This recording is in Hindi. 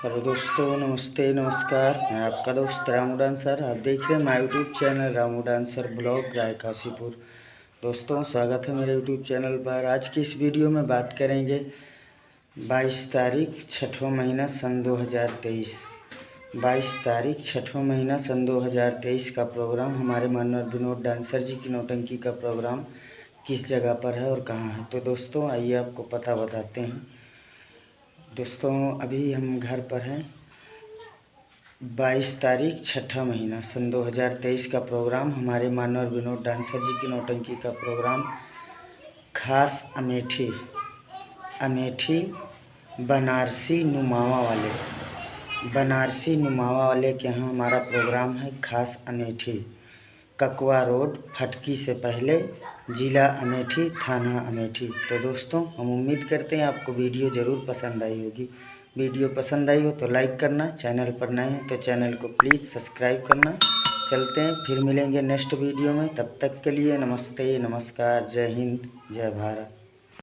हेलो दोस्तों, नमस्ते नमस्कार। मैं आपका दोस्त रामू डांसर। आप देख रहे हैं my YouTube channel Ramu dancer blog Rai Kashipur. दोस्तों, स्वागत है मेरे यूट्यूब चैनल पर। आज की इस वीडियो में बात करेंगे 22 तारीख छठवां महीना सन 2023। 22 तारीख छठवां महीना सन 2023 का प्रोग्राम हमारे मनोहर विनोद डांसर जी की नौटंकी का प्रोग्राम किस जगह पर है और कहाँ है। तो दोस्तों, आइए आपको पता बताते हैं। दोस्तों, अभी हम घर पर हैं। 22 तारीख छठा महीना सन 2023 का प्रोग्राम हमारे मनोहर विनोद डांसर जी की नौटंकी का प्रोग्राम खास अमेठी बनारसी नुमावा वाले के यहाँ हमारा प्रोग्राम है। खास अमेठी, ककवा रोड, फटकी से पहले, ज़िला अमेठी, थाना अमेठी। तो दोस्तों, हम उम्मीद करते हैं आपको वीडियो ज़रूर पसंद आई होगी। वीडियो पसंद आई हो तो लाइक करना, चैनल पर नए हैं तो चैनल को प्लीज़ सब्सक्राइब करना। चलते हैं, फिर मिलेंगे नेक्स्ट वीडियो में। तब तक के लिए नमस्ते नमस्कार, जय हिंद, जय भारत।